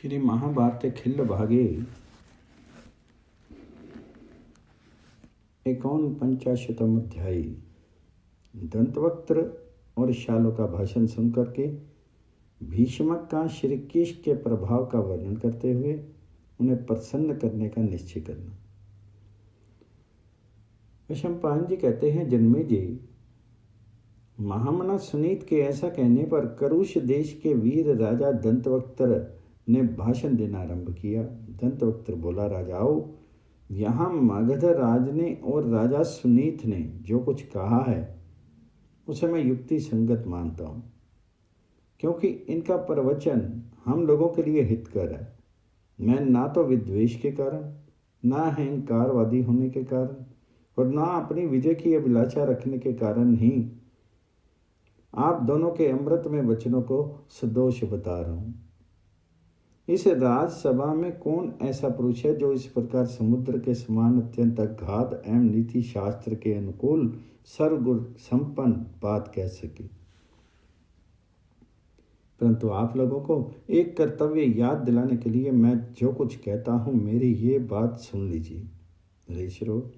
श्री महाभारत खिल्ल भागे 51 अध्याय। दंतवक्त्र और शालों का भाषण सुनकर के भीष्मक का श्री कृष्ण के प्रभाव का वर्णन करते हुए उन्हें प्रसन्न करने का निश्चय करना। वैशंपायन जी कहते हैं, जन्मे जी, महामना सुनीत के ऐसा कहने पर करुष देश के वीर राजा दंतवक्त्र ने भाषण देना आरंभ किया। दंतवक्त्र बोला, राजाओं, यहाँ मगध राज ने और राजा सुनीत ने जो कुछ कहा है उसे मैं युक्ति संगत मानता हूँ, क्योंकि इनका प्रवचन हम लोगों के लिए हितकर है। मैं ना तो विद्वेष के कारण, ना अहंकारवादी होने के कारण और ना अपनी विजय की अभिलाषा रखने के कारण ही आप दोनों के अमृतमय वचनों को सदोष बता रहा हूँ। इस राजसभा में कौन ऐसा पुरुष है जो इस प्रकार समुद्र के समान अत्यंत अगाध एवं नीति शास्त्र के अनुकूल सर्वगुण संपन्न बात कह सके। परंतु आप लोगों को एक कर्तव्य याद दिलाने के लिए मैं जो कुछ कहता हूँ, मेरी ये बात सुन लीजिए। ऋषिरो,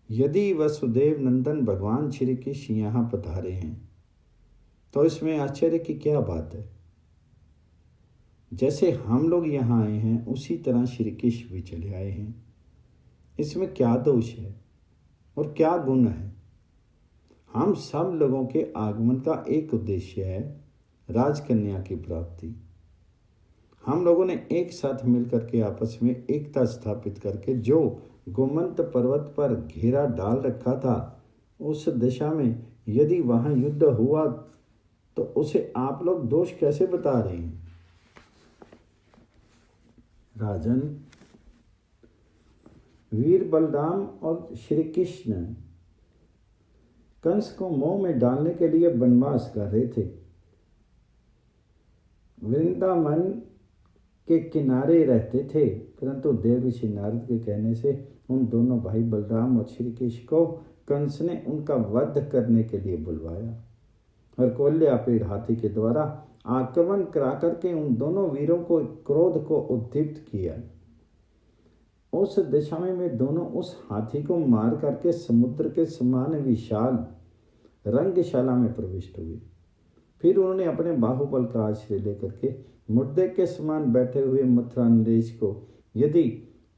यदि वसुदेव नंदन भगवान श्री कृष्ण यहाँ पधारे हैं तो इसमें आश्चर्य की क्या बात है। जैसे हम लोग यहाँ आए हैं उसी तरह श्री कृष्ण भी चले आए हैं। इसमें क्या दोष है और क्या गुण है। हम सब लोगों के आगमन का एक उद्देश्य है, राजकन्या की प्राप्ति। हम लोगों ने एक साथ मिलकर के आपस में एकता स्थापित करके जो गोमंत पर्वत पर घेरा डाल रखा था, उस दिशा में यदि वहाँ युद्ध हुआ तो उसे आप लोग दोष कैसे बता रहे हैं। राजन, वीर बलराम और श्री कृष्ण कंस को मोह में डालने के लिए वनवास कर रहे थे। वृंदावन के किनारे रहते थे, परंतु देवऋषि नारद के कहने से उन दोनों भाई बलराम और श्री कृष्ण को कंस ने उनका वध करने के लिए बुलवाया और कोल्यापेड़ हाथी के द्वारा आक्रमण करा करके उन दोनों वीरों को क्रोध को उद्दीप्त किया। उस दिशा में वे दोनों उस हाथी को मार करके समुद्र के समान विशाल रंगशाला में प्रविष्ट हुए। फिर उन्होंने अपने बाहुबल का आश्रय लेकर के मुर्दे के समान बैठे हुए मथुरा नरेश को यदि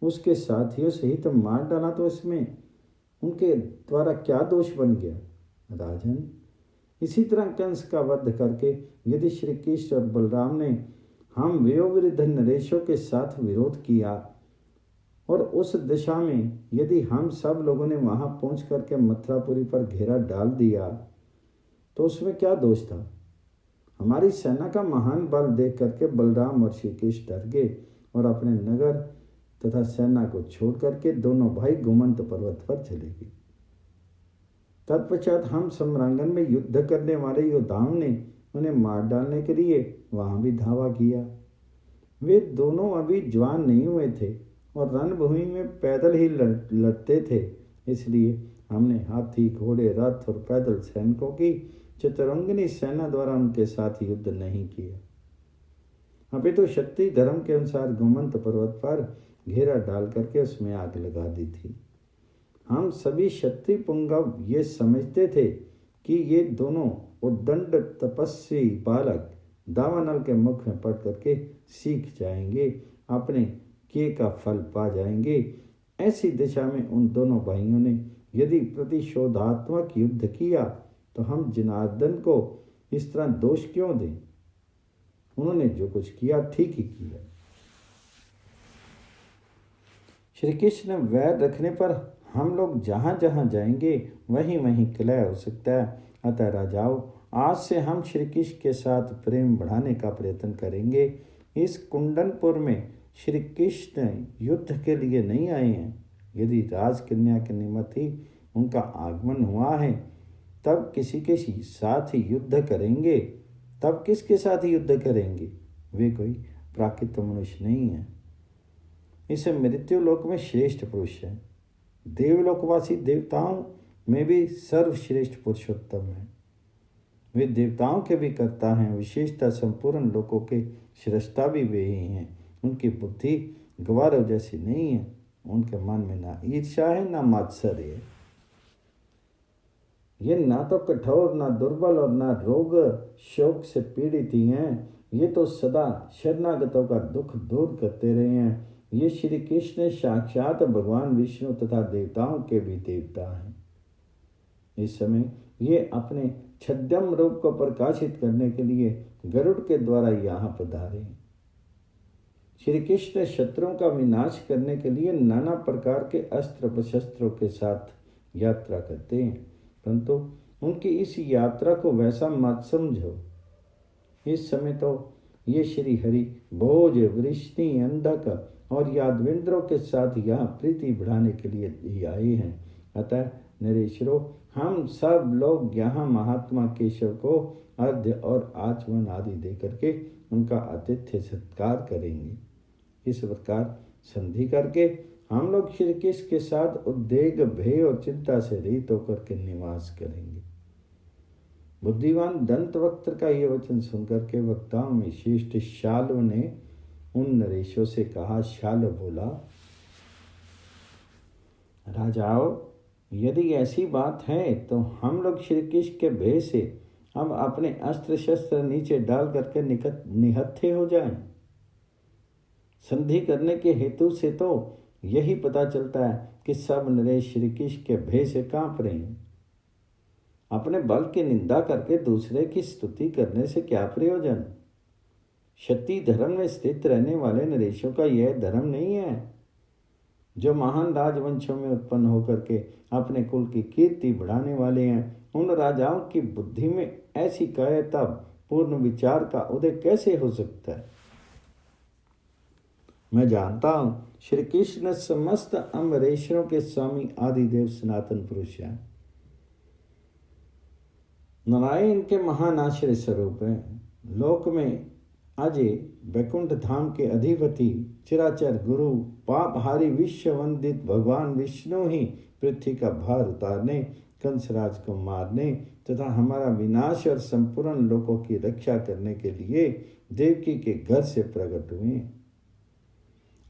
उसके साथियों सहित मार डाला तो इसमें उनके द्वारा क्या दोष बन गया। राजन, इसी तरह कंस का वध करके यदि श्री कृष्ण और बलराम ने हम वयोवृद्ध नरेशों के साथ विरोध किया और उस दिशा में यदि हम सब लोगों ने वहां पहुंच करके मथुरापुरी पर घेरा डाल दिया तो उसमें क्या दोष था। हमारी सेना का महान बल देख करके बलराम और श्री कृष्ण डर गए और अपने नगर तथा सेना को छोड़ करके दोनों भाई गोमंत पर्वत पर चले गए। तत्पश्चात हम सम्रांगन में युद्ध करने वाले योद्धाओं ने उन्हें मार डालने के लिए वहां भी धावा किया। वे दोनों अभी जवान नहीं हुए थे और रणभूमि में पैदल ही लड़ते थे, इसलिए हमने हाथी, घोड़े, रथ और पैदल सैनिकों की चतुरंगिनी सेना द्वारा उनके साथ युद्ध नहीं किया। अभी तो क्षत्रिय धर्म के अनुसार गोमंत पर्वत पर घेरा डाल करके उसमें आग लगा दी थी। हम सभी क्षत्रिय पुंगव ये समझते थे कि ये दोनों उद्दंड तपस्वी बालक दावानल के मुख में पड़ करके सीख जाएंगे, अपने किए का फल पा जाएंगे। ऐसी दिशा में उन दोनों भाइयों ने यदि प्रतिशोधात्मक युद्ध किया तो हम जनार्दन को इस तरह दोष क्यों दें। उन्होंने जो कुछ किया ठीक ही किया। श्री कृष्ण वैर रखने पर हम लोग जहाँ जहाँ जाएंगे वहीं वहीं कलह हो सकता है। अतः राजाओं, आज से हम श्री कृष्ण के साथ प्रेम बढ़ाने का प्रयत्न करेंगे। इस कुंडनपुर में श्री कृष्ण युद्ध के लिए नहीं आए हैं। यदि राजकन्या के निमित्त ही उनका आगमन हुआ है तब किसी के साथ ही युद्ध करेंगे। तब किसके साथ ही युद्ध करेंगे। वे कोई प्राकृत मनुष्य नहीं है। इस मृत्युलोक में श्रेष्ठ पुरुष है। देवलोकवासी देवताओं में भी सर्वश्रेष्ठ पुरुषोत्तम है। वे देवताओं के भी कर्ता हैं, विशेषता संपूर्ण लोकों के श्रेष्ठता भी वे ही हैं। उनकी बुद्धि गवारों जैसी नहीं है। उनके मन में ना ईर्ष्या है ना मात्सर्य है। ये ना तो कठोर, ना दुर्बल और ना रोग शोक से पीड़ित ही हैं। ये तो सदा शरणागतों का दुख दूर करते रहे हैं। ये श्री कृष्ण साक्षात भगवान विष्णु तथा देवताओं के भी देवता हैं। इस समय ये अपने छद्म रूप को प्रकाशित करने के लिए गरुड़ के द्वारा यहाँ पधारे। श्री कृष्ण शत्रुओं का विनाश करने के लिए नाना प्रकार के अस्त्र शस्त्रों के साथ यात्रा करते हैं, परंतु उनकी इस यात्रा को वैसा मत समझो। इस समय तो ये श्री हरि भोज, वृष्णि, अंधक और यादवेंद्रों के साथ यहाँ प्रीति बढ़ाने के लिए ही आए हैं। अतः नरेश्वरो, हम सब लोग यहाँ महात्मा केशव को अर्घ्य और आचमन आदि दे करके उनका आतिथ्य सत्कार करेंगे। इस प्रकार संधि करके हम लोग श्री कृष्ण के साथ उद्वेग, भय और चिंता से रहित होकर के निवास करेंगे। बुद्धिमान दंतवक्त्र का ये वचन सुनकर के वक्ताओं में श्रेष्ठ शाल्व ने उन नरेशों से कहा। शाल्व बोला, राजाओं, यदि ऐसी बात है तो हम लोग श्री कृष्ण के भय से अब अपने अस्त्र शस्त्र नीचे डाल करके निहत्थे हो जाएं। संधि करने के हेतु से तो यही पता चलता है कि सब नरेश श्री कृष्ण के भय से कांप रहे हैं। अपने बल की निंदा करके दूसरे की स्तुति करने से क्या प्रयोजन। क्षत्रिय धर्म में स्थित रहने वाले नरेशों का यह धर्म नहीं है, जो महान राजवंशों में उत्पन्न होकर के अपने कुल की कीर्ति बढ़ाने वाले हैं। उन राजाओं की बुद्धि में ऐसी कायरता पूर्ण विचार का उदय कैसे हो सकता है। मैं जानता हूँ श्री कृष्ण समस्त अमरेश्वरों के स्वामी आदिदेव सनातन पुरुष हैं। नारायण इनके महान आश्रय स्वरूप हैं। लोक में अजय वैकुंठ धाम के अधिपति चिराचर गुरु पापहारी विश्व वंदित भगवान विष्णु ही पृथ्वी का भार उतारने, कंसराज को मारने तथा हमारा विनाश और संपूर्ण लोकों की रक्षा करने के लिए देवकी के घर से प्रकट हुए।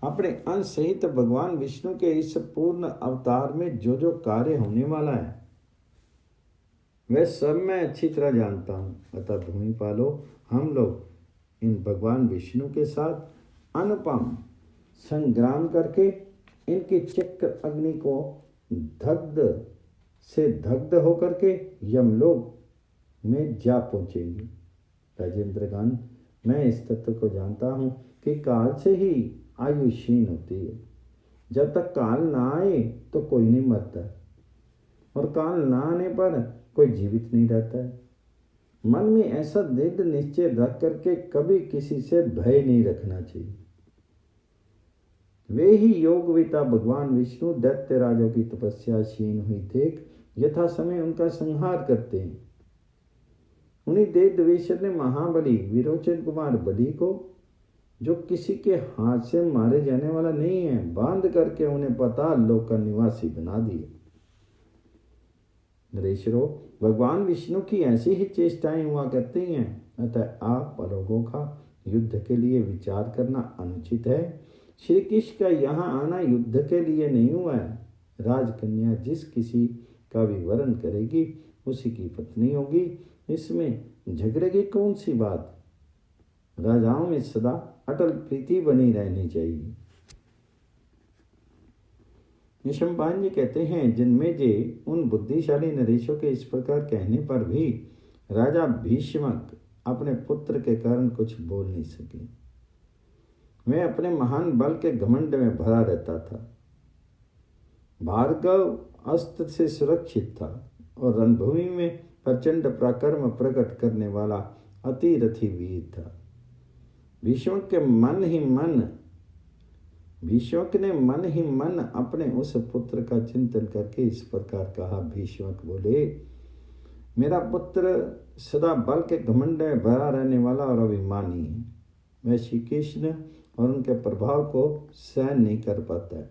अपने अंश सहित भगवान विष्णु के इस पूर्ण अवतार में जो जो कार्य होने वाला है वह सब मैं अच्छी तरह जानता हूँ। अतः भूमि पालो, हम लोग इन भगवान विष्णु के साथ अनुपम संग्राम करके इनकी चक्र अग्नि को दग्ध होकर के यमलोक में जा पहुँचेंगे। राजेंद्रगण, मैं इस तत्व को जानता हूँ कि काल से ही आयु क्षीण होती है। जब तक काल ना आए तो कोई नहीं मरता, और काल ना आने पर कोई जीवित नहीं रहता है। मन में ऐसा दृढ़ निश्चय रख करके कभी किसी से भय नहीं रखना चाहिए। वे ही योगविता भगवान विष्णु दैत्य राजों की तपस्या क्षीण हुई देख यथा समय उनका संहार करते हैं। उन्हीं देव द्वेषर ने महाबली विरोचन कुमार बलि को, जो किसी के हाथ से मारे जाने वाला नहीं है, बांध करके उन्हें पाताल लोक का निवासी बना दिए। नरेश्वरों, भगवान विष्णु की ऐसी ही चेष्टाएं हुआ करती हैं। अतः आप लोगों का युद्ध के लिए विचार करना अनुचित है। श्री कृष्ण का यहाँ आना युद्ध के लिए नहीं हुआ है। राजकन्या जिस किसी का भी वरण करेगी उसी की पत्नी होगी, इसमें झगड़े की कौन सी बात। राजाओं में सदा अटल प्रीति बनी रहनी चाहिए। निशंपायन जी कहते हैं, जन्मेजय उन बुद्धिशाली नरेशों के इस प्रकार कहने पर भी राजा भीष्मक अपने पुत्र के कारण कुछ बोल नहीं सके। मैं अपने महान बल के घमंड में भरा रहता था। भार्गव अस्त्र से सुरक्षित था और रणभूमि में प्रचंड पराक्रम प्रकट करने वाला अतिरथी वीर था। भीष्मक ने मन ही मन अपने उस पुत्र का चिंतन करके इस प्रकार कहा। भीष्मक बोले, मेरा पुत्र सदा बल के घमंड में भरा रहने वाला और अभिमानी है। वह श्री कृष्ण और उनके प्रभाव को सहन नहीं कर पाता है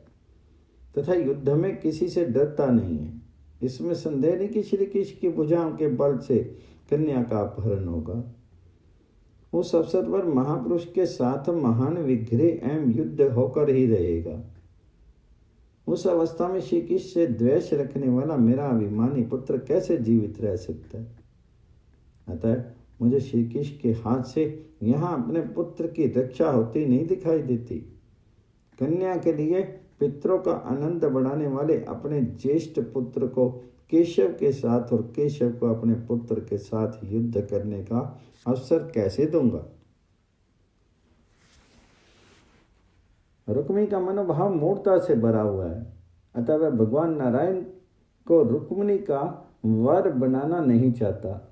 तथा युद्ध में किसी से डरता नहीं है। इसमें संदेह नहीं कि श्री कृष्ण की भुजाओं के बल से कन्या का अपहरण होगा। उस अवसर पर महापुरुष के साथ महान विग्रह एवं युद्ध होकर ही रहेगा। उस अवस्था में श्री कृष्ण से द्वेष रखने वाला मेरा अभिमानी पुत्र कैसे जीवित रह सकता है? अतः मुझे श्री कृष्ण के हाथ से यहाँ अपने पुत्र की रक्षा होती नहीं दिखाई देती। कन्या के लिए पितरों का आनंद बढ़ाने वाले अपने ज्येष्ठ पुत्र को केशव के साथ और केशव को अपने पुत्र के साथ युद्ध करने का अवसर कैसे दूंगा? रुक्मी का मनोभाव मूर्ता से भरा हुआ है, अतः वह भगवान नारायण को रुक्मिणी का वर बनाना नहीं चाहता।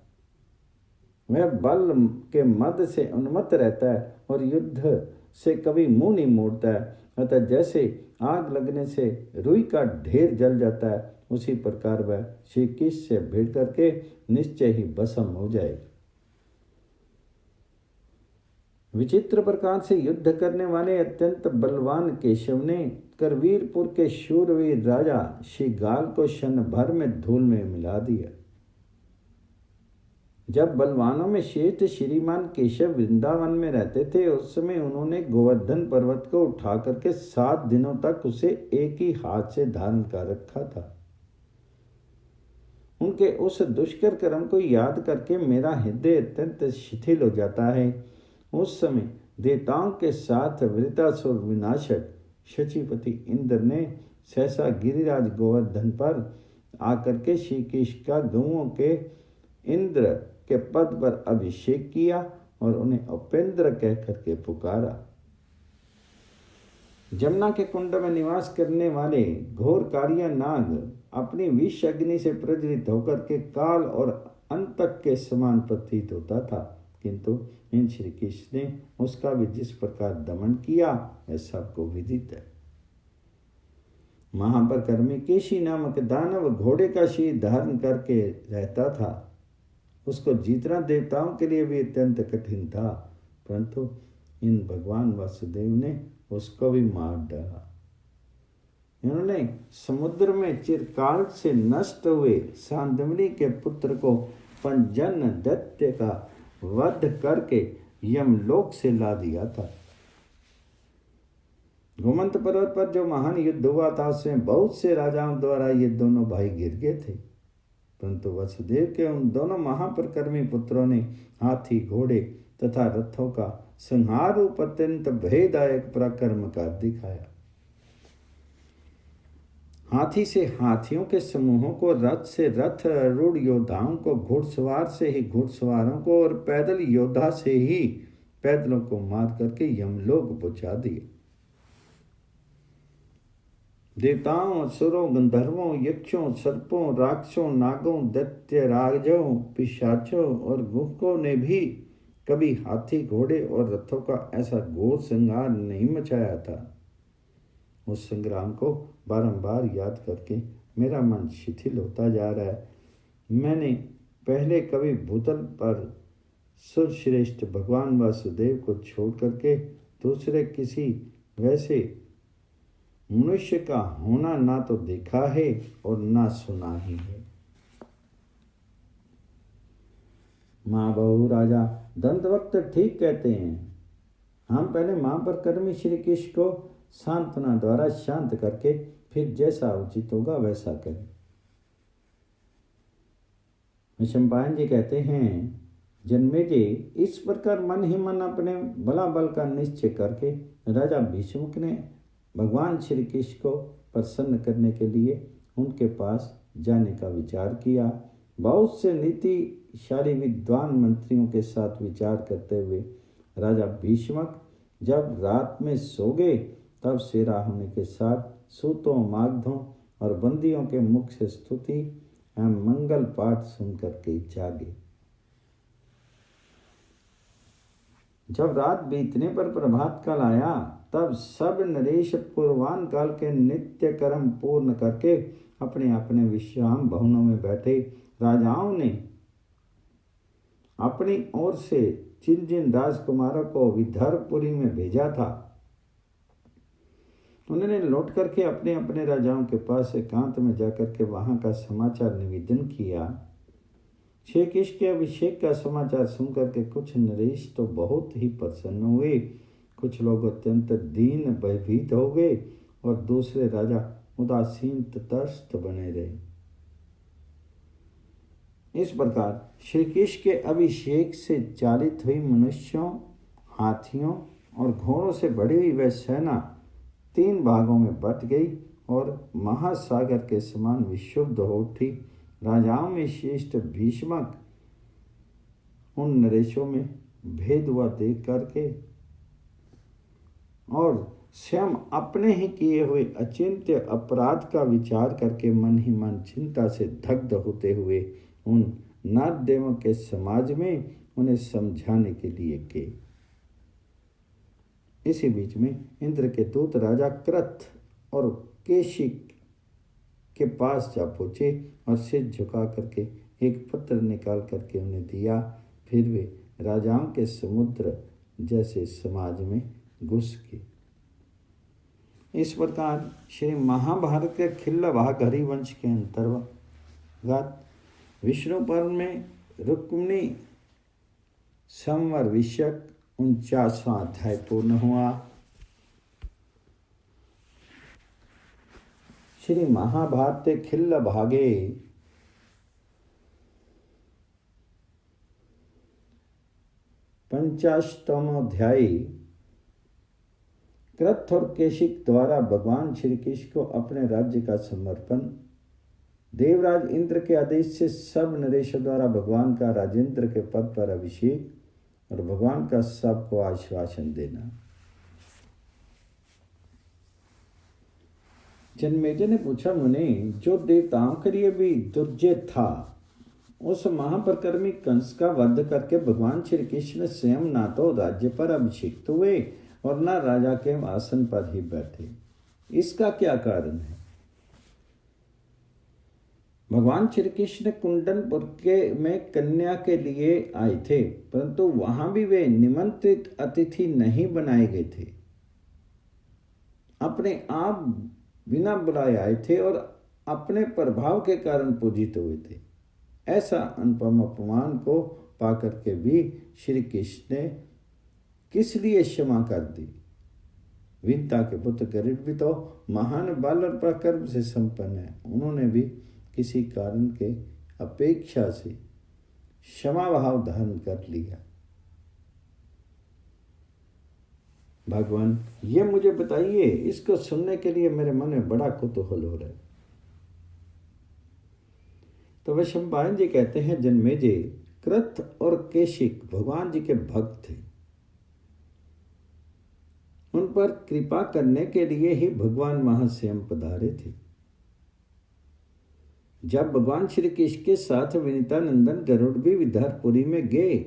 वह बल के मद से उन्मत्त रहता है और युद्ध से कभी मुंह नहीं मोड़ता है। अतः जैसे आग लगने से रुई का ढेर जल जाता है, उसी प्रकार वह श्री कृष्ण से भिड़ करके निश्चय ही भस्म हो जाएगा। विचित्र प्रकार से युद्ध करने वाले अत्यंत बलवान केशव ने करवीरपुर के शूरवीर राजा शिगाल को क्षण भर में धूल में मिला दिया। जब बलवानों में श्रेष्ठ श्रीमान केशव वृंदावन में रहते थे, उस समय उन्होंने गोवर्धन पर्वत को उठा करके 7 दिनों तक उसे एक ही हाथ से धारण कर रखा था। उनके उस दुष्कर कर्म को याद करके मेरा हृदय अत्यंत शिथिल हो जाता है। उस समय देवताओं के साथ वृतासुर विनाशक शचीपति इंद्र ने सहसा गिरिराज गोवर्धन पर आकर के श्री कृष्ण का गौओं के इंद्र के पद पर अभिषेक किया और उन्हें उपेंद्र कह करके पुकारा। जमुना के कुंड में निवास करने वाले घोर कारिया नाग अपनी विष अग्नि से प्रज्वलित होकर के काल और अंतक के समान प्रतीत होता था, किंतु इन श्री कृष्ण ने उसका भी जिस प्रकार दमन किया वह सबको विदित है। महापरकर्मी केशी नामक दानव घोड़े का शीर धारण करके रहता था। उसको जीतना देवताओं के लिए भी अत्यंत कठिन था, परंतु इन भगवान वासुदेव ने उसको भी मार डाला। इन्होंने समुद्र में चिरकाल से नष्ट हुए सांदमनी के पुत्र को पंजन दैत्य का वध करके यमलोक से ला दिया था। गोमंत पर्वत पर जो महान युद्ध हुआ था, उसमें बहुत से राजाओं द्वारा ये दोनों भाई गिर गए थे, परंतु वसुदेव के उन दोनों महापरकर्मी पुत्रों ने हाथी, घोड़े तथा रथों का संहार रूप अत्यंत भयदायक पराक्रम कर दिखाया। हाथी से हाथियों के समूहों को, रथ से रथ रूढ़ योद्धाओं को, घुड़सवार से ही घुड़सवारों को और पैदल योद्धा से ही पैदलों को मार करके यमलोक पहुंचा दिया। देवताओं, असुरों, गंधर्वों, यक्षों, सर्पों, राक्षसों, नागों, दैत्य राजों, पिशाचों और गुहकों ने भी कभी हाथी, घोड़े और रथों का ऐसा घोर संहार नहीं मचाया था। उस संग्राम को बारंबार याद करके मेरा मन शिथिल होता जा रहा है। मैंने पहले कभी भूतल पर सुरश्रेष्ठ भगवान वासुदेव को छोड़ करके दूसरे किसी वैसे मनुष्य का होना ना तो देखा है और ना सुना ही है। माँ बहू राजा दंतवक्त ठीक कहते हैं। हम पहले महापरकर्मी श्री कृष्ण को सांत्वना द्वारा शांत करके फिर जैसा उचित होगा वैसा करें। विषमपायन जी कहते हैं, जन्मेजय, इस प्रकार मन ही मन अपने बला बल का निश्चय करके राजा भीष्मक ने भगवान श्री कृष्ण को प्रसन्न करने के लिए उनके पास जाने का विचार किया। बहुत से नीतिशाली विद्वान मंत्रियों के साथ विचार करते हुए राजा भीष्मक जब रात में सो गए, तब सेरा होने के साथ सूतों, मागधों और बंदियों के मुख से स्तुति एवं मंगल पाठ सुनकर के जागे। जब रात बीतने पर प्रभात काल आया, तब सब नरेश पूर्वान काल के नित्य कर्म पूर्ण करके अपने अपने विश्राम भवनों में बैठे। राजाओं ने अपनी ओर से जिन जिन राजकुमारों को विदर्भपुरी में भेजा था, उन्होंने लौट करके अपने अपने राजाओं के पास एकांत में जाकर के वहां का समाचार निवेदन किया। श्री कृष्ण के अभिषेक का समाचार सुनकर के कुछ नरेश तो बहुत ही प्रसन्न हुए, कुछ लोग अत्यंत दीन भयभीत हो गए और दूसरे राजा उदासीन तटस्थ बने रहे। इस प्रकार श्री कृष्ण के अभिषेक से चालित हुई मनुष्यों, हाथियों और घोड़ों से बढ़ी हुई वह सेना 3 भागों में बट गई और महासागर के समान विशुद्ध हो उठी। राजाओं में श्रेष्ठ भीष्मक उन नरेशों में भेद हुआ देख करके और स्वयं अपने ही किए हुए अचिंत्य अपराध का विचार करके मन ही मन चिंता से दग्ध होते हुए उन नारदेवों के समाज में उन्हें समझाने के लिए गए। इसी बीच में इंद्र के दूत राजा कृथ और केशिक के पास जा पहुंचे और सिर झुका करके एक पत्र निकाल करके उन्हें दिया। फिर वे राजाओं के समुद्र जैसे समाज में घुस गए। इस प्रकार श्री महाभारत के खिल्ल भाग हरिवंश के अंतर्गत विष्णु पर्व में रुक्मिणी संवर विषयक 49वां अध्याय पूर्ण हुआ। श्री महाभारते खिल्ल भागे 50वां अध्याय कृथ और केशिक द्वारा भगवान श्री कृष्ण को अपने राज्य का समर्पण। देवराज इंद्र के आदेश से सब नरेशों द्वारा भगवान का राजेंद्र के पद पर अभिषेक और भगवान का सबको आश्वासन देना। जन्मेजय ने पूछा, मुने, जो देवताओं के लिए भी दुर्जय था, उस महापराक्रमी कंस का वध करके भगवान श्री कृष्ण स्वयं ना तो राज्य पर अभिषिक्त हुए और ना राजा के आसन पर ही बैठे, इसका क्या कारण है? भगवान श्री कृष्ण कुंडनपुर में कन्या के लिए आए थे, परंतु वहां भी वे निमंत्रित अतिथि नहीं बनाए गए थे। अपने आप बिना बुलाए आए थे और अपने प्रभाव के कारण पूजित हुए थे। ऐसा अनुपम अपमान को पाकर के भी श्री कृष्ण ने किस लिए क्षमा कर दी? विंता के पुत्र गरुड़ भी तो महान बल और पराक्रम से संपन्न है, उन्होंने भी किसी कारण के अपेक्षा से क्षमा भाव धारण कर लिया। भगवान, ये मुझे बताइए, इसको सुनने के लिए मेरे मन में बड़ा कुतूहल हो रहा है। तो वैशंपायन जी कहते हैं, जन्मेजय, कृथ और केशिक भगवान जी के भक्त थे। उन पर कृपा करने के लिए ही भगवान महास्वयं पधारे थे। जब भगवान श्री कृष्ण के साथ विनीता नंदन गरुड़ भी विद्यारपुरी में गए,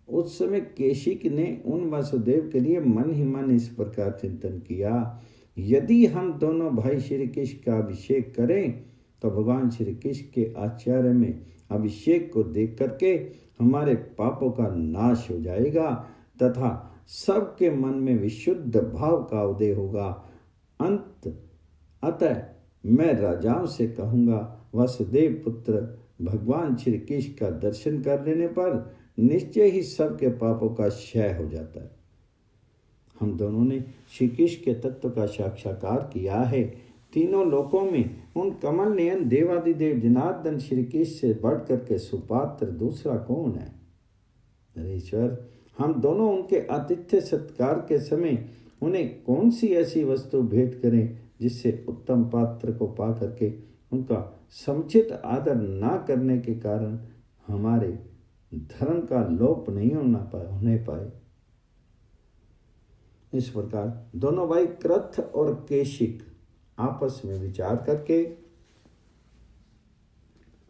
उस समय केशिक ने उन वासुदेव के लिए मन ही मन इस प्रकार चिंतन किया, यदि हम दोनों भाई श्री कृष्ण का अभिषेक करें तो भगवान श्री कृष्ण के आचार्य में अभिषेक को देख करके हमारे पापों का नाश हो जाएगा तथा सबके मन में विशुद्ध भाव का उदय होगा। अतः मैं राजाओं से कहूँगा, वासुदेव पुत्र भगवान श्री कृष्ण का दर्शन कर लेने पर निश्चय ही सबके पापों का क्षय हो जाता है। हम दोनों ने श्री कृष्ण के तत्व का साक्षात्कार किया है। तीनों लोकों में उन कमल नयन देवादिदेव जनार्दन श्री कृष्ण से बढ़ करके सुपात्र दूसरा कौन है? नरेश्वर, हम दोनों उनके आतिथ्य सत्कार के समय उन्हें कौन सी ऐसी वस्तु भेंट करें जिससे उत्तम पात्र को पा करके उनका समुचित आदर ना करने के कारण हमारे धर्म का लोप नहीं होने पाए। इस प्रकार दोनों भाई कृथ और केशिक आपस में विचार करके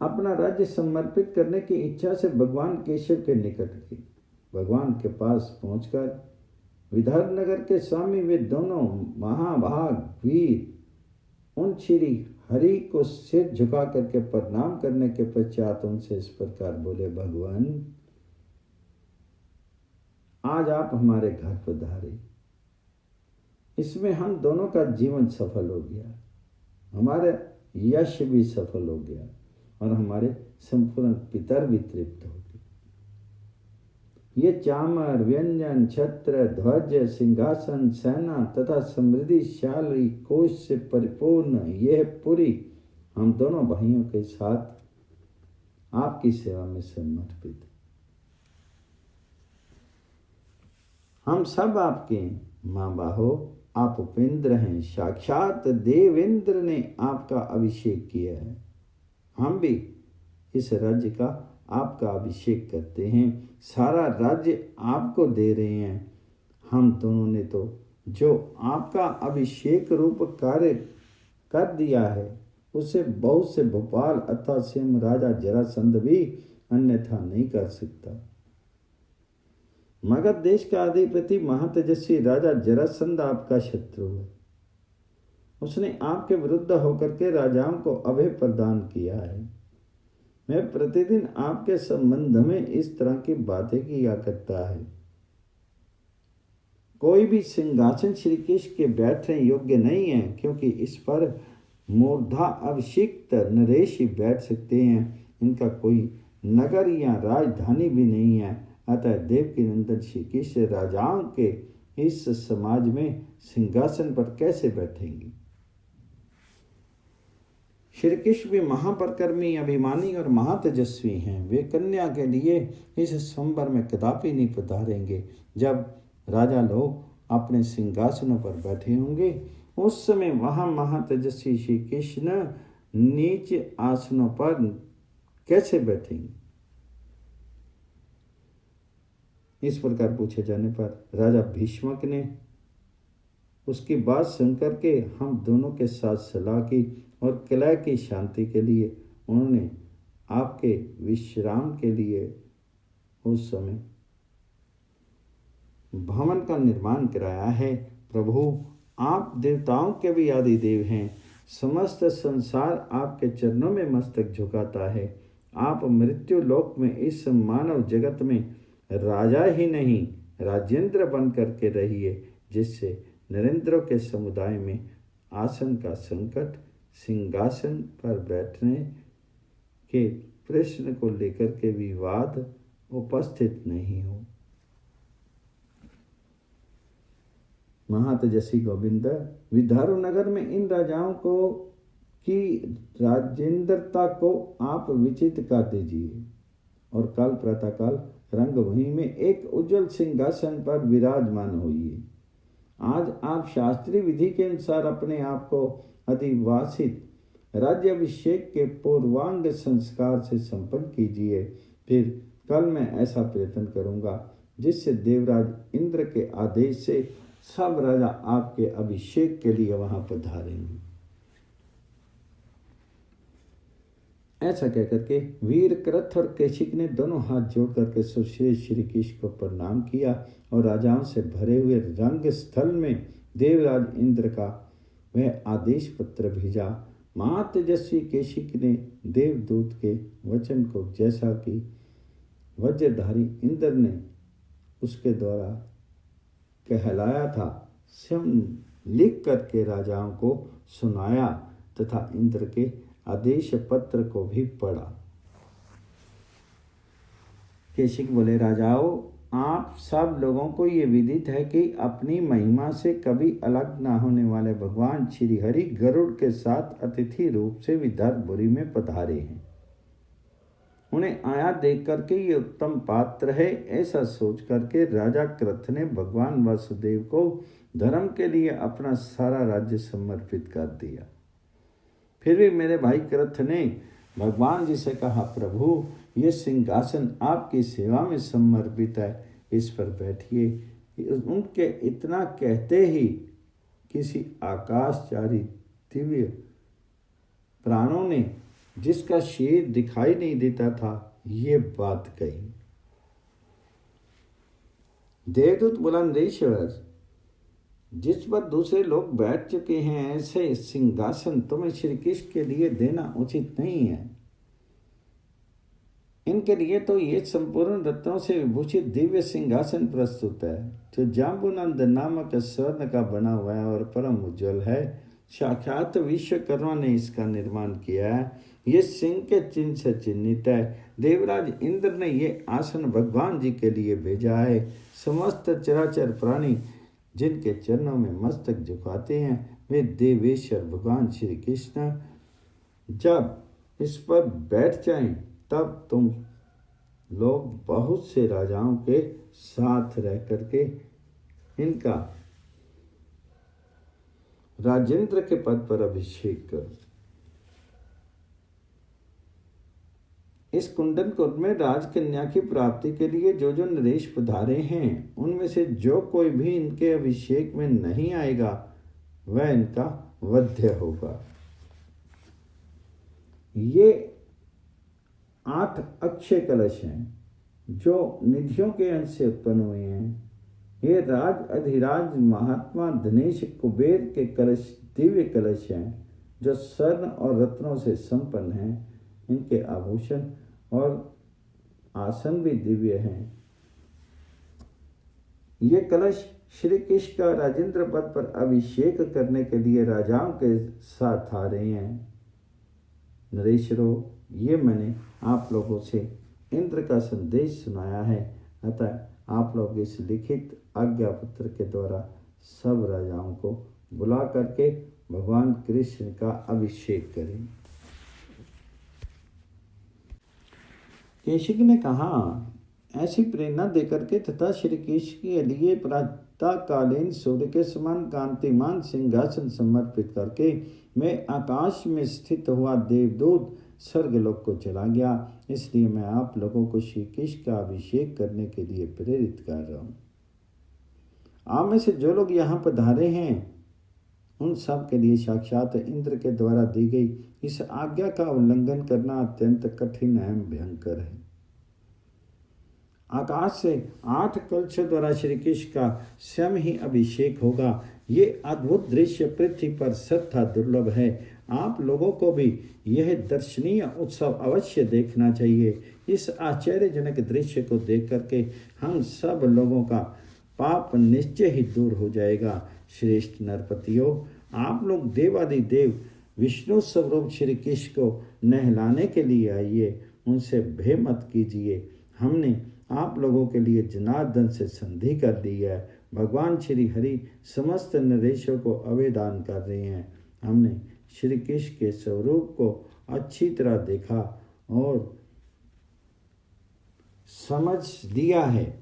अपना राज्य समर्पित करने की इच्छा से भगवान केशव के निकट गए। भगवान के पास पहुंचकर विदर्भ नगर के स्वामी वे दोनों महाभाग वीर उन श्री हरि को सिर झुका करके प्रणाम करने के पश्चात उनसे इस प्रकार बोले, भगवान, आज आप हमारे घर पधारे, इसमें हम दोनों का जीवन सफल हो गया, हमारा यश भी सफल हो गया और हमारे संपूर्ण पितर भी तृप्त होगी। ये चामर, व्यंजन, छत्र, ध्वज, सिंहासन, सेना तथा समृद्धिशाली कोष से परिपूर्ण यह पुरी हम दोनों भाइयों के साथ आपकी सेवा में समर्पित। हम सब आपके माँ बाहो, आप उपेंद्र हैं, साक्षात देवेंद्र ने आपका अभिषेक किया है। हम भी इस राज्य का आपका अभिषेक करते हैं, सारा राज्य आपको दे रहे हैं। हम दोनों ने तो जो आपका अभिषेक रूप कार्य कर दिया है उसे बहुत से भोपाल अथवा स्वयं राजा जरासंध भी अन्यथा नहीं कर सकता। मगध देश का अधिपति महातेजस्वी राजा जरासंध आपका शत्रु है। उसने आपके विरुद्ध होकर के राजाओं को अभय प्रदान किया है। मैं प्रतिदिन आपके संबंध में इस तरह की बातें किया करता है। कोई भी सिंहासन श्री कृष्ण के बैठने योग्य नहीं है, क्योंकि इस पर मूर्धा अभिषिक्त नरेश ही बैठ सकते हैं। इनका कोई नगर या राजधानी भी नहीं है। अतः देवकी नंदन श्री कृष्ण राजाओं के इस समाज में सिंहासन पर कैसे बैठेंगे। श्री कृष्ण भी महापरकर्मी, अभिमानी और महातेजस्वी हैं। वे कन्या के लिए इस स्वयंवर में कदापि नहीं पधारेंगे। जब राजा लोग अपने सिंहासनों पर बैठे होंगे उस समय वहां महातेजस्वी श्री कृष्ण नीच आसनों पर कैसे बैठेंगे। इस प्रकार पूछे जाने पर राजा भीष्मक ने उसकी बात सुनकर के हम दोनों के साथ सलाह की और कलह की शांति के लिए उन्होंने आपके विश्राम के लिए उस समय भवन का निर्माण कराया है। प्रभु, आप देवताओं के भी आदि देव हैं। समस्त संसार आपके चरणों में मस्तक झुकाता है। आप मृत्यु लोक में इस मानव जगत में राजा ही नहीं राजेंद्र बन करके रहिए, जिससे नरेंद्रों के समुदाय में आसन का संकट, सिंहासन पर बैठने के प्रश्न को लेकर के विवाद उपस्थित नहीं हो। महातेजस्वी गोविंद, विदारु नगर में इन राजाओं को की राजेंद्रता को आप विचित कर दीजिए और कल प्रातःकाल रंगभूमि में एक उज्जवल सिंहासन पर विराजमान होइए। आज आप शास्त्रीय विधि के अनुसार अपने आप को अधिवासित राज्याभिषेक के पूर्वांग संस्कार से संपन्न कीजिए। फिर कल मैं ऐसा प्रयत्न करूंगा जिससे देवराज इंद्र के आदेश से सब राजा आपके अभिषेक के लिए वहां पधारेंगे। ऐसा कहकर के वीर कृथ और केशिक ने दोनों हाथ जोड़ करके सुश्रेष्ठ श्री कृष्ण को प्रणाम किया और राजाओं से भरे हुए रंग स्थल में देवराज इंद्र का वह आदेश पत्र भेजा। महातेजस्वी केशिक ने देवदूत के वचन को जैसा कि वज्रधारी इंद्र ने उसके द्वारा कहलाया था स्वयं लिख करके राजाओं को सुनाया तथा इंद्र के आदेश पत्र को भी पढ़ा। केशिक बोले, राजाओं, आप सब लोगों को ये विदित है कि अपनी महिमा से कभी अलग ना होने वाले भगवान श्री हरि गरुड़ के साथ अतिथि रूप से विदर्भपुरी में पधारे हैं। उन्हें आया देख करके ये उत्तम पात्र है ऐसा सोच करके राजा कृथ ने भगवान वासुदेव को धर्म के लिए अपना सारा राज्य समर्पित कर दिया। फिर भी मेरे भाई कृथ ने भगवान जी से कहा, प्रभु, ये सिंहासन आपकी सेवा में समर्पित है, इस पर बैठिए। उनके इतना कहते ही किसी आकाशचारी दिव्य प्राणों ने, जिसका शेर दिखाई नहीं देता था, ये बात कही। देवदूत बोला, नरेश्वर, जिस पर दूसरे लोग बैठ चुके हैं ऐसे सिंहासन तुम्हें श्री कृष्ण के लिए देना उचित नहीं है। इनके लिए तो ये संपूर्ण रत्नों से विभूषित दिव्य सिंहासन प्रस्तुत है, जो जाम्बुनंद नामक स्वर्ण का बना हुआ है और परम उज्जवल है। साक्षात विश्वकर्मा ने इसका निर्माण किया है। ये सिंह के चिन्ह से चिन्हित है। देवराज इंद्र ने ये आसन भगवान जी के लिए भेजा है। समस्त चराचर प्राणी जिनके चरणों में मस्तक झुकाते हैं वे देवेश्वर भगवान श्री कृष्ण जब इस पर बैठ जाएं तब तुम लोग बहुत से राजाओं के साथ रह करके इनका राजेंद्र के पद पर अभिषेक करो। इस कुंडन कुंड में राजकन्या की प्राप्ति के लिए जो जो नरेश पधारे हैं उनमें से जो कोई भी इनके अभिषेक में नहीं आएगा वह इनका वध्य होगा। ये 8 अक्षय कलश हैं जो निधियों के अंश से उत्पन्न हुए हैं। ये राज अधिराज महात्मा धनेश कुबेर के कलश दिव्य कलश हैं जो स्वर्ण और रत्नों से संपन्न हैं। इनके आभूषण और आसन भी दिव्य हैं। ये कलश श्री कृष्ण का राजेंद्र पद पर अभिषेक करने के लिए राजाओं के साथ आ रहे हैं। नरेशरों, ये मैंने आप लोगों से इंद्र का संदेश सुनाया है, अतः आप लोग इस लिखित आज्ञा पत्र के द्वारा सब राजाओं को बुला करके भगवान कृष्ण का अभिषेक करें। केशिक ने कहा, ऐसी प्रेरणा देकर के तथा श्री कृष्ण के लिए प्रातःकालीन सूर्य के समान कांतिमान सिंहासन समर्पित करके मैं आकाश में स्थित हुआ देवदूत स्वर्गलोक को चला गया। इसलिए मैं आप लोगों को श्री कृष्ण का अभिषेक करने के लिए प्रेरित कर रहा हूँ। आप में से जो लोग यहाँ पधारे हैं उन सब के लिए साक्षात इंद्र के द्वारा दी गई इस आज्ञा का उल्लंघन करना अत्यंत कठिन एवं भयंकर है। आकाश से 8 कलशों द्वारा श्री कृष्ण का स्वयं ही अभिषेक होगा। ये अद्भुत दृश्य पृथ्वी पर सर्वथा दुर्लभ है। आप लोगों को भी यह दर्शनीय उत्सव अवश्य देखना चाहिए। इस आश्चर्यजनक दृश्य को देख करके हम सब लोगों का पाप निश्चय ही दूर हो जाएगा। श्रेष्ठ नरपतियों, आप लोग देवादिदेव विष्णु स्वरूप श्री कृष्ण को नहलाने के लिए आइए, उनसे भय मत कीजिए। हमने आप लोगों के लिए जनार्दन से संधि कर दी है। भगवान श्री हरि समस्त नरेशों को अवेदान कर रहे हैं। हमने श्री कृष्ण के स्वरूप को अच्छी तरह देखा और समझ दिया है।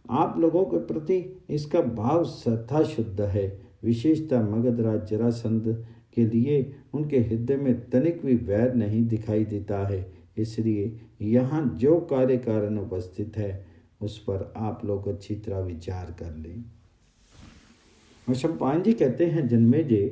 आप लोगों के प्रति इसका भाव सथा शुद्ध है। विशेषतः मगधराज जरासंध के लिए उनके हृदय में तनिक भी वैर नहीं दिखाई देता है। इसलिए यहाँ जो कार्य कारण उपस्थित है उस पर आप लोग अच्छी तरह विचार कर लें। और शम्पायन जी कहते हैं, जन्मेजय,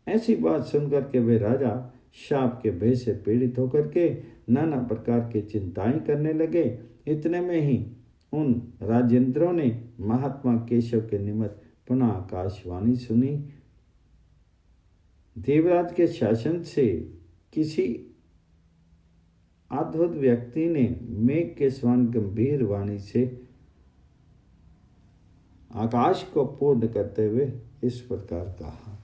ऐसी बात सुनकर के वे राजा शाप के भय से पीड़ित होकर के नाना प्रकार की चिंताएं करने लगे। इतने में ही उन राजेंद्रों ने महात्मा केशव के निमित्त पुनः आकाशवाणी सुनी। देवराज के शासन से किसी अद्भुत व्यक्ति ने मेघ के समान गंभीर वाणी से आकाश को पूर्ण करते हुए इस प्रकार कहा।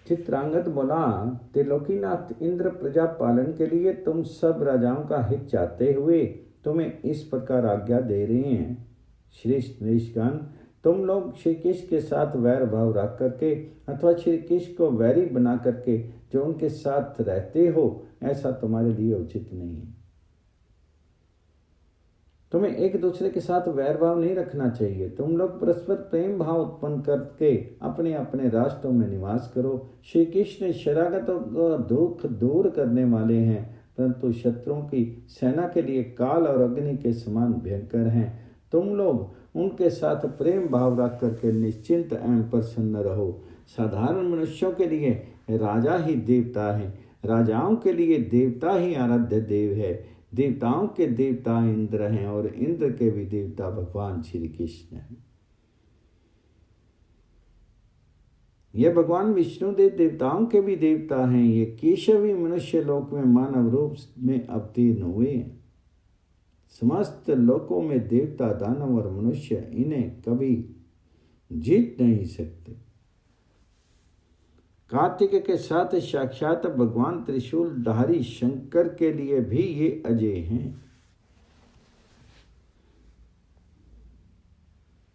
चित्रांगद बोला, त्रिलोकीनाथ इंद्र प्रजा पालन के लिए तुम सब राजाओं का हित चाहते हुए तुम्हें इस प्रकार आज्ञा दे रहे हैं। श्रेष्ठ नरेशगण, तुम लोग श्री कृष्ण के साथ वैर भाव रख करके अथवा श्री कृष्ण को वैरी बना करके जो उनके साथ रहते हो, ऐसा तुम्हारे लिए उचित नहीं है। तुम्हें एक दूसरे के साथ वैर भाव नहीं रखना चाहिए। तुम लोग परस्पर प्रेम भाव उत्पन्न करके अपने अपने राष्ट्रों में निवास करो। श्री कृष्ण शरणागतों का दुख दूर करने वाले हैं, परंतु शत्रुओं की सेना के लिए काल और अग्नि के समान भयंकर हैं। तुम लोग उनके साथ प्रेम भाव रख करके निश्चिंत एवं प्रसन्न रहो। साधारण मनुष्यों के लिए राजा ही देवता है, राजाओं के लिए देवता ही आराध्य देव है। देवताओं के देवता इंद्र हैं और इंद्र के भी देवता भगवान श्री कृष्ण हैं। यह भगवान विष्णुदेव देवताओं के भी देवता हैं। ये केशव ही मनुष्य लोक में मानव रूप में अवतीर्ण हुए हैं। समस्त लोकों में देवता, दानव और मनुष्य इन्हें कभी जीत नहीं सकते। कार्तिक के साथ साक्षात भगवान त्रिशूलधारी शंकर के लिए भी ये अजय हैं।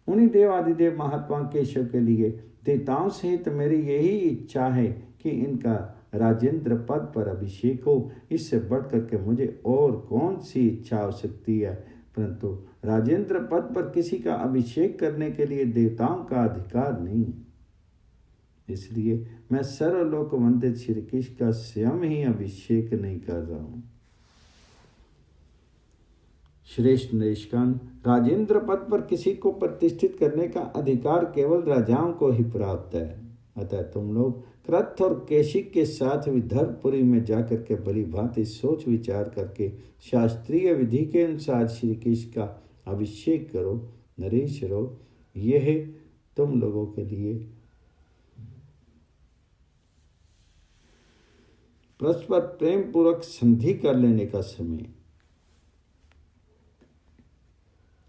उन्हीं देवादिदेव महात्मा केशव के लिए देवताओं सहित मेरी यही इच्छा है कि इनका राजेंद्र पद पर अभिषेक हो। इससे बढ़कर के मुझे और कौन सी इच्छा हो सकती है। परंतु राजेंद्र पद पर किसी का अभिषेक करने के लिए देवताओं का अधिकार नहीं, इसलिए मैं सर्वलोक वंदित श्री कृष्ण का स्वयं ही अभिषेक नहीं कर रहा हूं। श्रेष्ठ नरेशगण, राजेंद्र पद पर किसी को प्रतिष्ठित करने का अधिकार केवल राजाओं को ही प्राप्त है। अतः तुम लोग कृत और केशिक के साथ विदर्भपुरी में जाकर के भली भांति सोच विचार करके शास्त्रीय विधि के अनुसार श्री कृष्ण का अभिषेक करो। नरेश्वरो, यह तुम लोगों के लिए परस्पर प्रेम पूर्वक संधि कर लेने का समय,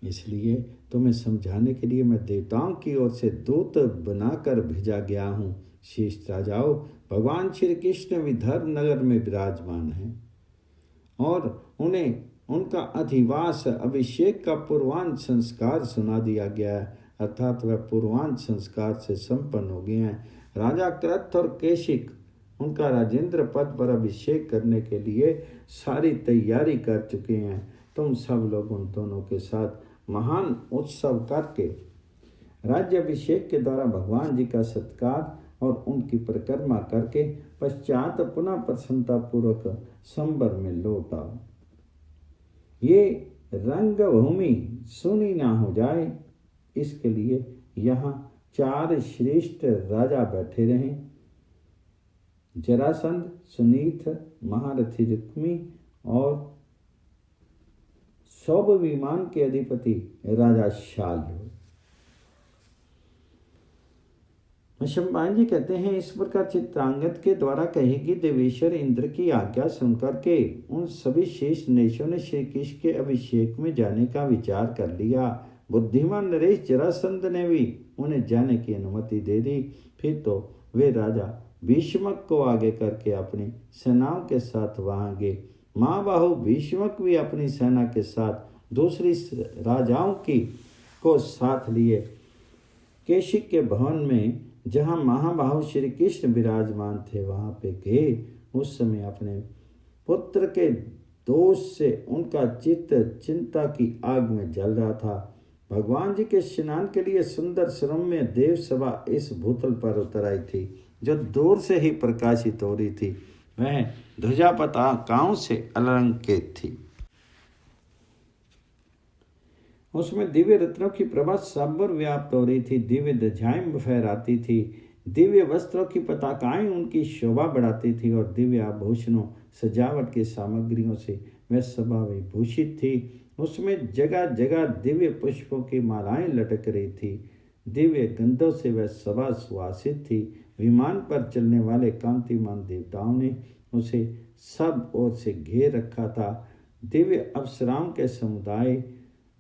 इसलिए तुम्हें समझाने के लिए मैं देवताओं की ओर से दूत बनाकर भेजा गया हूँ। शेष राजाओं, भगवान श्री कृष्ण विदर्भ नगर में विराजमान हैं और उन्हें उनका अधिवास अभिषेक का पूर्वांत संस्कार सुना दिया गया है, अर्थात वह पूर्वांत संस्कार से संपन्न हो गए हैं। राजा कृत और केशिक उनका राजेंद्र पद पर अभिषेक करने के लिए सारी तैयारी कर चुके हैं। तुम सब लोग उन दोनों के साथ महान उत्सव करके राज्याभिषेक के द्वारा भगवान जी का सत्कार और उनकी परिक्रमा करके पश्चात पुनः प्रसन्नता पूर्वक संबर में लौट आओ। ये रंगभूमि सुनी ना हो जाए, इसके लिए यहाँ 4 श्रेष्ठ राजा बैठे रहें। जरासंध, सुनीत, महारथी रुक्मी और सौभ विमान के अधिपति राजा शाल्व। शंबान जी कहते हैं, इस प्रकार चित्रांगद के द्वारा कहेगी देवेश्वर इंद्र की आज्ञा सुनकर के उन सभी शेष नरेशों ने श्री कृष्ण के अभिषेक में जाने का विचार कर लिया। बुद्धिमान नरेश जरासंध ने भी उन्हें जाने की अनुमति दे दी। फिर तो वे राजा भीष्मक को आगे करके अपनी सेनाओं के साथ वहां गए। महाबाहु भीष्मक भी अपनी सेना के साथ दूसरी राजाओं की को साथ लिए केशिक के भवन में, जहां महाबाहु श्री कृष्ण विराजमान थे, वहां पे गए। उस समय अपने पुत्र के दोष से उनका चित्त चिंता की आग में जल रहा था। भगवान जी के स्नान के लिए सुंदर सुरम्य देव सभा इस भूतल पर उतर आई थी, जो दूर से ही प्रकाशित हो रही थी। वह ध्वजा पताकाओं से अलंकृत थी। उसमें दिव्य रत्नों की प्रभा सबूर व्याप्त हो रही थी। दिव्य ध्वजाएं फहराती थी, दिव्य वस्त्रों की पताकाएं उनकी शोभा बढ़ाती थी और दिव्य आभूषणों सजावट की सामग्रियों से वह सभा विभूषित थी। उसमें जगह जगह दिव्य पुष्पों की मालाएं लटक रही थी। दिव्य गंधों से वह सभा सुवासित थी। विमान पर चलने वाले कांतिमान देवताओं ने उसे सब ओर से घेर रखा था। दिव्य अप्सराओं के समुदाय,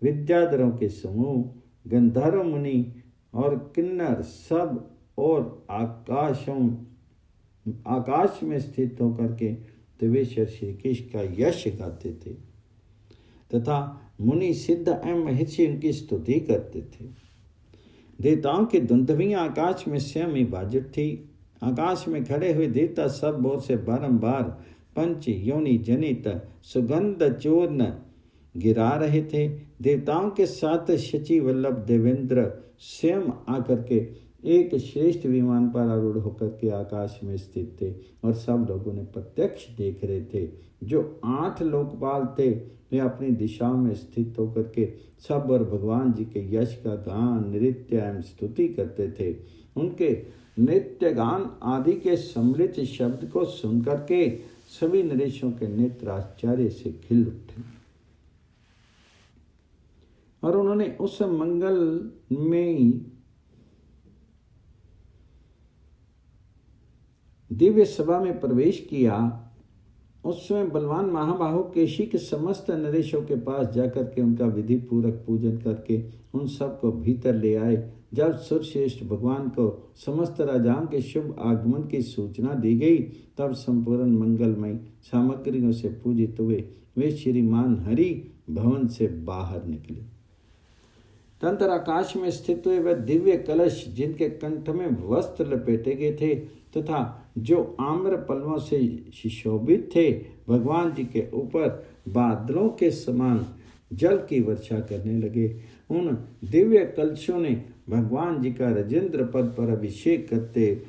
विद्याधरों के समूह, गंधर्व मुनि और किन्नर सब और आकाश में स्थित होकर के देवेश्वर श्री कृष्ण का यश गाते थे तथा मुनि, सिद्ध एवं महर्षि उनकी स्तुति करते थे। देवताओं की धुंधवियां आकाश में स्वयं ही बाजुट थी। आकाश में खड़े हुए देवता सब ओर से बारंबार पंच योनि जनित सुगंध चूर्ण गिरा रहे थे। देवताओं के साथ शची वल्लभ देवेंद्र स्वयं आकर के एक श्रेष्ठ विमान पर आरूढ़ होकर के आकाश में स्थित थे और सब लोगों ने प्रत्यक्ष देख रहे थे। जो 8 लोकपाल थे वे अपनी दिशाओं में स्थित होकर के सब और भगवान जी के यश का गान, नृत्य एवं स्तुति करते थे। उनके नृत्य गान आदि के सम्मिलित शब्द को सुनकर के सभी नरेशों के नेत्र आश्चर्य से खिल उठे और उन्होंने उस मंगल में दिव्य सभा में प्रवेश किया उस समय बलवान महाबाहु केशी के समस्त नरेशों के पास जाकर के उनका विधि पूर्वक पूजन करके उन सबको भीतर ले आए। जब सुरश्रेष्ठ भगवान को समस्त राजाओं के शुभ आगमन की सूचना दी गई, तब संपूर्ण मंगलमय सामग्रियों से पूजित हुए वे श्रीमान हरि भवन से बाहर निकले। तंत्र आकाश में स्थित हुए वह दिव्य कलश, जिनके कंठ में वस्त्र लपेटे गए थे तथा जो आम्र पल्लवों से सुशोभित थे, भगवान जी के ऊपर बादलों के समान जल की वर्षा करने लगे। उन दिव्य कलशों ने भगवान जी का राजेंद्र पद पर अभिषेक करते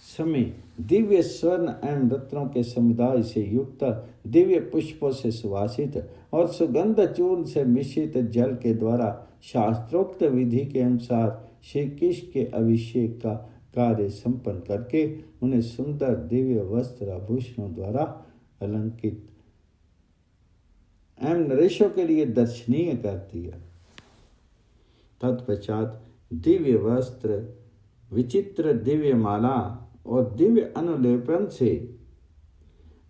समय दिव्य स्वर्ण एवं रत्नों के समुदाय से युक्त, दिव्य पुष्पों से सुवासित और सुगंध चूर्ण से मिश्रित जल के द्वारा शास्त्रोक्त विधि के अनुसार श्री कृष्ण के अभिषेक का कार्य संपन्न करके उन्हें सुंदर दिव्य वस्त्र आभूषणों द्वारा अलंकित एवं नरेशों के लिए दर्शनीय कर दिया। तत्पश्चात दिव्य वस्त्र, विचित्र दिव्य माला और दिव्य अनुलेपन से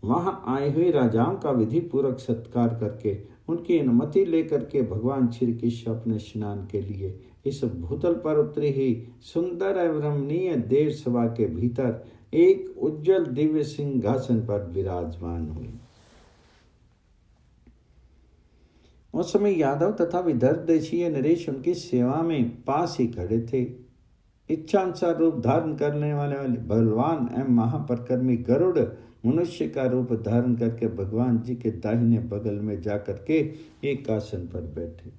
वहां आए हुए राजाओं का विधि पूर्वक सत्कार करके उनकी अनुमति लेकर के भगवान श्री कृष्ण अपने स्नान के लिए इस भूतल पर उतरी ही सुंदर एवं रमणीय देव सभा के भीतर एक उज्जवल दिव्य सिंहासन पर विराजमान हुए। उस समय यादव तथा विदर्भ देशीय नरेश उनकी सेवा में पास ही खड़े थे। इच्छानुसार रूप धारण करने वाले बलवान एवं महापरकर्मी गरुड़ मनुष्य का रूप धारण करके भगवान जी के दाहिने बगल में जाकर के एक आसन पर बैठे।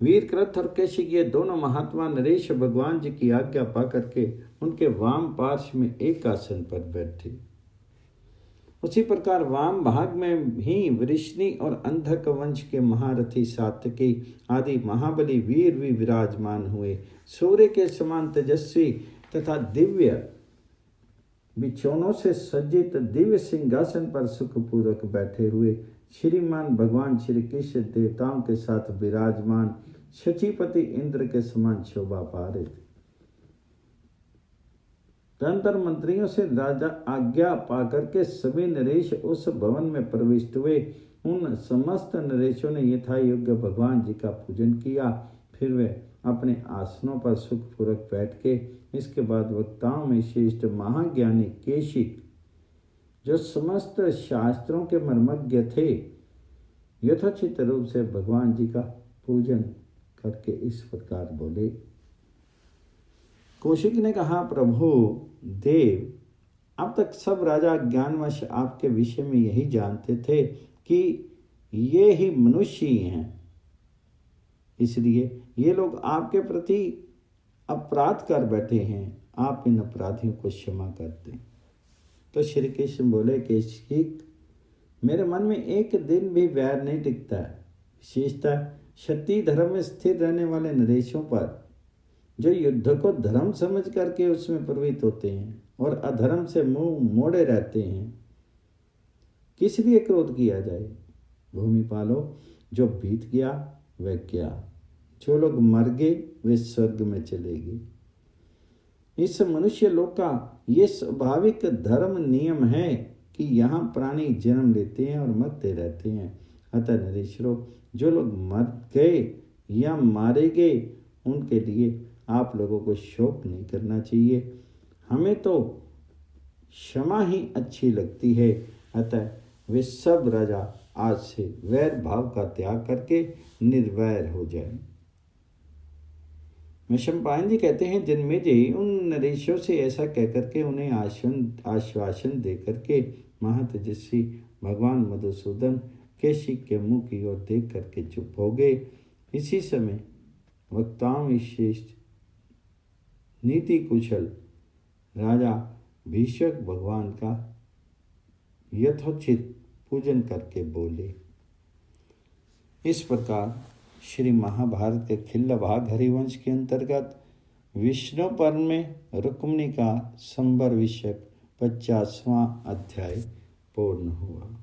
वीरकृत और केशी ये दोनों महात्मा नरेश भगवान जी की आज्ञा पा करके उनके वाम पार्श्व में एक आसन पर बैठे। उसी प्रकार वाम भाग में ही वृष्णि और अंधक वंश के महारथी सात्यकी आदि महाबली वीर भी विराजमान हुए। सूर्य के समान तेजस्वी तथा दिव्य बिछौनों से सज्जित दिव्य सिंहासन पर सुखपूर्वक बैठे हुए श्रीमान भगवान श्री कृष्ण देवताओं के साथ विराजमान शचीपति इंद्र के समान शोभा पा रहे थे। तंत्र मंत्रियों से राजा आज्ञा पाकर के सभी नरेश उस भवन में प्रविष्ट हुए। उन समस्त नरेशों ने यथा योग्य भगवान जी का पूजन किया। फिर वे अपने आसनों पर सुखपूर्वक बैठ के इसके बाद वक्ताओं में श्रेष्ठ महाज्ञानी केशी, जो समस्त शास्त्रों के मर्मज्ञ थे, यथोचित रूप से भगवान जी का पूजन करके इस प्रकार बोले। कौशिक ने कहा, प्रभु देव, अब तक सब राजा ज्ञानवश आपके विषय में यही जानते थे कि ये ही मनुष्य ही हैं, इसलिए ये लोग आपके प्रति अपराध कर बैठे हैं। आप इन अपराधियों को क्षमा कर दें। तो श्री कृष्ण बोले, कौशिक, मेरे मन में एक दिन भी वैर नहीं टिकता है, विशेषतः क्षत्रिय धर्म में स्थिर रहने वाले नरेशों पर, जो युद्ध को धर्म समझ करके उसमें प्रवृत्त होते हैं और अधर्म से मुंह मोड़े रहते हैं। किस लिए क्रोध किया जाए? भूमि पालो, जो बीत गया वह क्या, जो लोग मर गए वे स्वर्ग में चले गए। इस मनुष्य लोक का ये स्वाभाविक धर्म नियम है कि यहाँ प्राणी जन्म लेते हैं और मरते रहते हैं। अतः नरेश्वरों, जो लोग मर गए या मारे गए उनके लिए आप लोगों को शोक नहीं करना चाहिए। हमें तो क्षमा ही अच्छी लगती है। अतः वे सब राजा आज से वैर भाव का त्याग करके निर्वैर हो जाए। वैशंपायन जी कहते हैं, जन्मेजय उन नरेशों से ऐसा कहकर के उन्हें आश्वासन दे करके महातेजस्वी भगवान मधुसूदन केशी के मुंह की ओर देख करके चुप हो गए। इसी समय वक्ताओं में श्रेष्ठ नीति कुशल राजा भीष्म भगवान का यथोचित पूजन करके बोले। इस प्रकार श्री महाभारत के खिल्ल भाग हरिवंश के अंतर्गत विष्णु पर्व में रुक्मिणी का संबर विषयक 50वां अध्याय पूर्ण हुआ।